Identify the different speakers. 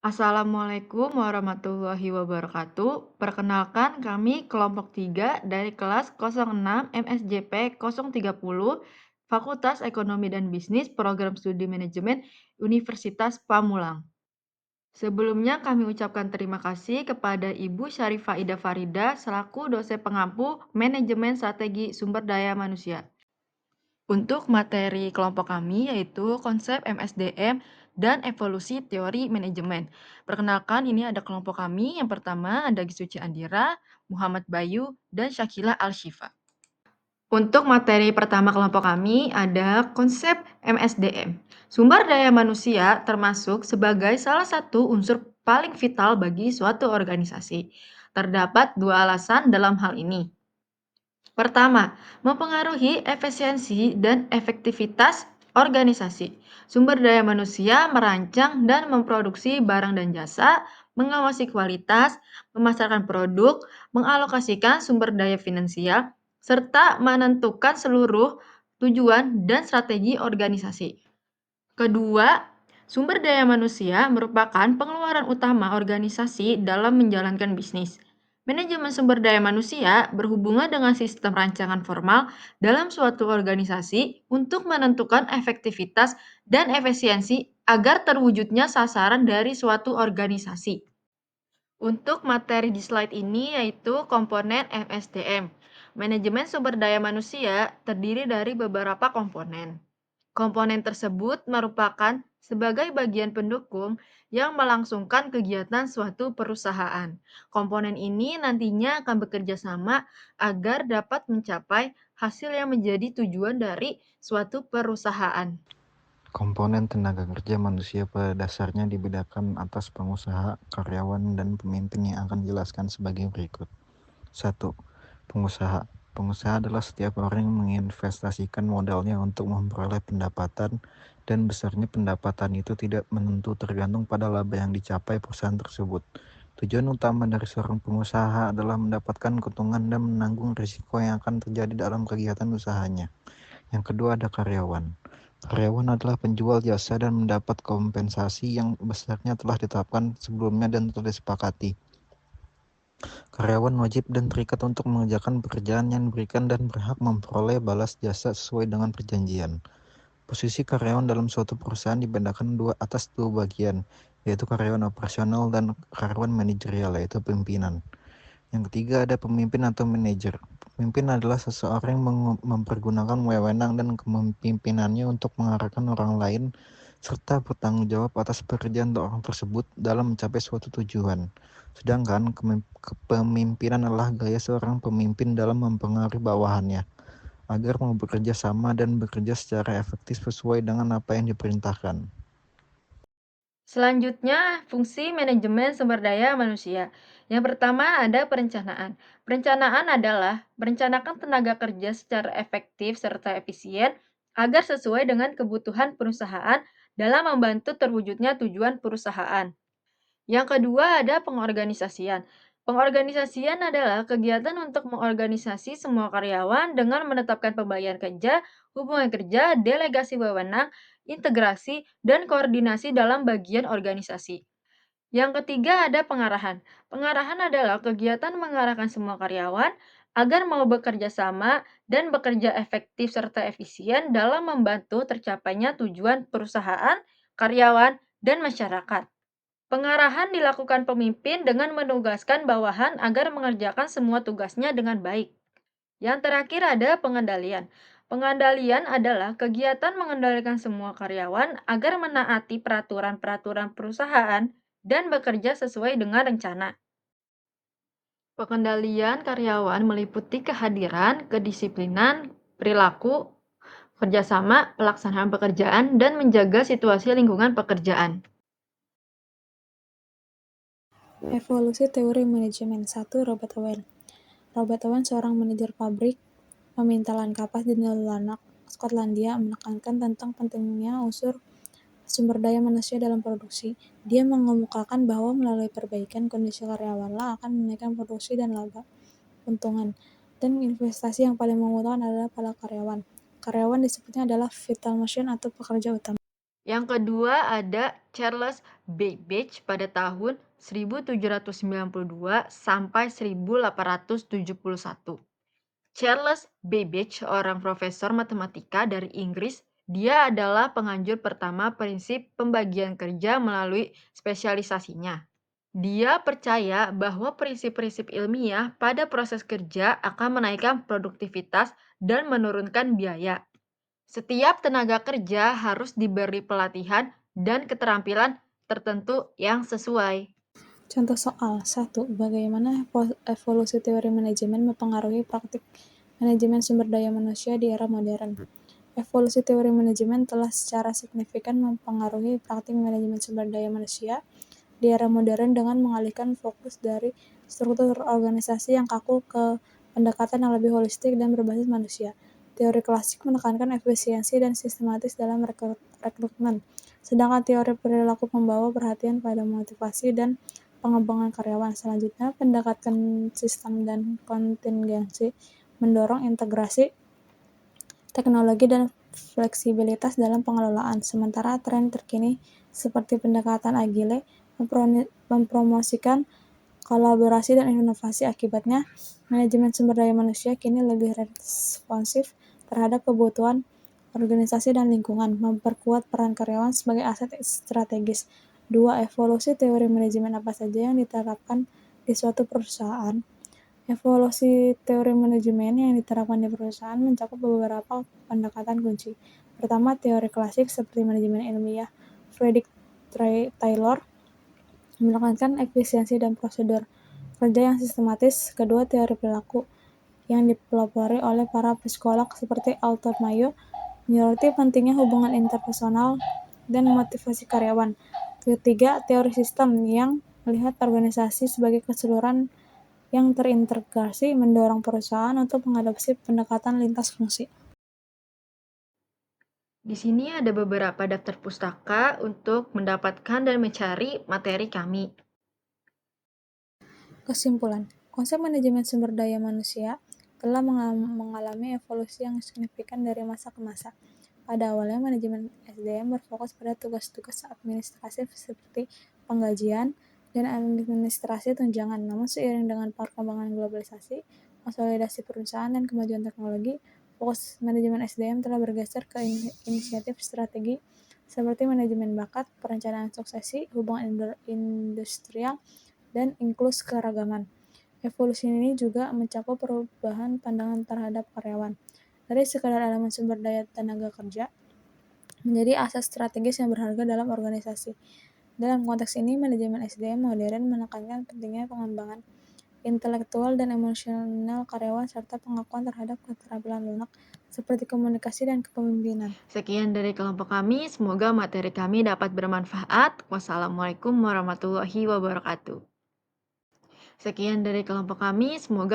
Speaker 1: Assalamualaikum warahmatullahi wabarakatuh. Perkenalkan kami kelompok 3 dari kelas 06 MSJP 030 Fakultas Ekonomi dan Bisnis Program Studi Manajemen Universitas Pamulang. Sebelumnya kami ucapkan terima kasih kepada Ibu Syarifah Ida Farida selaku dosen pengampu Manajemen Strategi Sumber Daya Manusia. Untuk materi kelompok kami yaitu konsep MSDM dan evolusi teori manajemen. Perkenalkan ini ada kelompok kami. Yang pertama ada Gisuci Andira, Muhammad Bayu, dan Syakila Al-Shifa. Untuk materi pertama kelompok kami ada konsep MSDM. Sumber daya manusia termasuk sebagai salah satu unsur paling vital bagi suatu organisasi. Terdapat dua alasan dalam hal ini. Pertama, mempengaruhi efisiensi dan efektivitas organisasi. Sumber daya manusia merancang dan memproduksi barang dan jasa, mengawasi kualitas, memasarkan produk, mengalokasikan sumber daya finansial, serta menentukan seluruh tujuan dan strategi organisasi. Kedua, sumber daya manusia merupakan pengeluaran utama organisasi dalam menjalankan bisnis. Manajemen sumber daya manusia berhubungan dengan sistem rancangan formal dalam suatu organisasi untuk menentukan efektivitas dan efisiensi agar terwujudnya sasaran dari suatu organisasi. Untuk materi di slide ini yaitu komponen MSDM. Manajemen sumber daya manusia terdiri dari beberapa komponen. Komponen tersebut merupakan sebagai bagian pendukung yang melangsungkan kegiatan suatu perusahaan. Komponen ini nantinya akan bekerja sama agar dapat mencapai hasil yang menjadi tujuan dari suatu perusahaan.
Speaker 2: Komponen tenaga kerja manusia pada dasarnya dibedakan atas pengusaha, karyawan, dan pemimpin yang akan dijelaskan sebagai berikut. 1. Pengusaha. Pengusaha adalah setiap orang yang menginvestasikan modalnya untuk memperoleh pendapatan, dan besarnya pendapatan itu tidak menentu tergantung pada laba yang dicapai perusahaan tersebut. Tujuan utama dari seorang pengusaha adalah mendapatkan keuntungan dan menanggung risiko yang akan terjadi dalam kegiatan usahanya. Yang kedua ada karyawan. Karyawan adalah penjual jasa dan mendapat kompensasi yang besarnya telah ditetapkan sebelumnya dan telah disepakati. Karyawan wajib dan terikat untuk mengerjakan pekerjaan yang diberikan dan berhak memperoleh balas jasa sesuai dengan perjanjian. Posisi karyawan dalam suatu perusahaan dibedakan atas dua bagian, yaitu karyawan operasional dan karyawan manajerial, yaitu pimpinan. Yang ketiga ada pemimpin atau manajer. Pemimpin adalah seseorang yang mempergunakan wewenang dan kepemimpinannya untuk mengarahkan orang lain serta bertanggung jawab atas pekerjaan orang tersebut dalam mencapai suatu tujuan. Sedangkan kepemimpinan adalah gaya seorang pemimpin dalam mempengaruhi bawahannya agar mau bekerja sama dan bekerja secara efektif sesuai dengan apa yang diperintahkan.
Speaker 1: Selanjutnya, fungsi manajemen sumber daya manusia. Yang pertama ada perencanaan. Perencanaan adalah merencanakan tenaga kerja secara efektif serta efisien agar sesuai dengan kebutuhan perusahaan dalam membantu terwujudnya tujuan perusahaan. Yang kedua ada pengorganisasian. Pengorganisasian adalah kegiatan untuk mengorganisasi semua karyawan dengan menetapkan pembagian kerja, hubungan kerja, delegasi wewenang, integrasi, dan koordinasi dalam bagian organisasi. Yang ketiga ada pengarahan. Pengarahan adalah kegiatan mengarahkan semua karyawan agar mau bekerja sama dan bekerja efektif serta efisien dalam membantu tercapainya tujuan perusahaan, karyawan, dan masyarakat. Pengarahan dilakukan pemimpin dengan menugaskan bawahan agar mengerjakan semua tugasnya dengan baik. Yang terakhir ada pengendalian. Pengendalian adalah kegiatan mengendalikan semua karyawan agar menaati peraturan-peraturan perusahaan dan bekerja sesuai dengan rencana. Pengendalian karyawan meliputi kehadiran, kedisiplinan, perilaku, kerjasama, pelaksanaan pekerjaan, dan menjaga situasi lingkungan pekerjaan.
Speaker 3: Evolusi teori manajemen 1. Robert Owen. Robert Owen, seorang manajer pabrik pemintalan kapas di Nulanak, Skotlandia, menekankan tentang pentingnya unsur sumber daya manusia dalam produksi. Dia mengemukakan bahwa melalui perbaikan kondisi karyawanlah akan menaikkan produksi dan laba keuntungan. Dan investasi yang paling menguntungkan adalah pada karyawan. Karyawan disebutnya adalah vital machine atau pekerja utama.
Speaker 1: Yang kedua ada Charles Babbage pada tahun 1792 sampai 1871. Charles Babbage, seorang profesor matematika dari Inggris, dia adalah penganjur pertama prinsip pembagian kerja melalui spesialisasinya. Dia percaya bahwa prinsip-prinsip ilmiah pada proses kerja akan menaikkan produktivitas dan menurunkan biaya. Setiap tenaga kerja harus diberi pelatihan dan keterampilan tertentu yang sesuai.
Speaker 3: Contoh soal 1. Bagaimana evolusi teori manajemen mempengaruhi praktik manajemen sumber daya manusia di era modern? Evolusi teori manajemen telah secara signifikan mempengaruhi praktik manajemen sumber daya manusia di era modern dengan mengalihkan fokus dari struktur organisasi yang kaku ke pendekatan yang lebih holistik dan berbasis manusia. Teori klasik menekankan efisiensi dan sistematis dalam rekrutmen, sedangkan teori perilaku membawa perhatian pada motivasi dan pengembangan karyawan. Selanjutnya, pendekatan sistem dan kontingensi mendorong integrasi teknologi dan fleksibilitas dalam pengelolaan, sementara tren terkini seperti pendekatan agile mempromosikan kolaborasi dan inovasi. Akibatnya, manajemen sumber daya manusia kini lebih responsif terhadap kebutuhan organisasi dan lingkungan, memperkuat peran karyawan sebagai aset strategis. 2. Evolusi teori manajemen apa saja yang diterapkan di suatu perusahaan? Evolusi teori manajemen yang diterapkan di perusahaan mencakup beberapa pendekatan kunci. Pertama, teori klasik seperti manajemen ilmiah. Frederick Taylor menekankan efisiensi dan prosedur kerja yang sistematis. Kedua, teori perilaku yang dipelopori oleh para psikolog seperti Alton Mayo menyoroti pentingnya hubungan interpersonal dan motivasi karyawan. Ketiga, teori sistem yang melihat organisasi sebagai keseluruhan yang terintegrasi, mendorong perusahaan untuk mengadopsi pendekatan lintas fungsi.
Speaker 1: Di sini ada beberapa daftar pustaka untuk mendapatkan dan mencari materi kami.
Speaker 3: Kesimpulan, konsep manajemen sumber daya manusia telah mengalami evolusi yang signifikan dari masa ke masa. Pada awalnya, manajemen SDM berfokus pada tugas-tugas administratif seperti penggajian dan administrasi tunjangan. Namun seiring dengan perkembangan globalisasi, konsolidasi perusahaan, dan kemajuan teknologi, fokus manajemen SDM telah bergeser ke inisiatif strategi seperti manajemen bakat, perencanaan suksesi, hubungan industrial, dan inklusi keragaman. Evolusi ini juga mencakup perubahan pandangan terhadap karyawan dari sekadar elemen sumber daya tenaga kerja menjadi aset strategis yang berharga dalam organisasi. Dalam konteks ini, manajemen SDM modern menekankan pentingnya pengembangan intelektual dan emosional karyawan serta pengakuan terhadap keterampilan lunak seperti komunikasi dan kepemimpinan.
Speaker 1: Sekian dari kelompok kami, semoga materi kami dapat bermanfaat. Wassalamualaikum warahmatullahi wabarakatuh. Sekian dari kelompok kami, semoga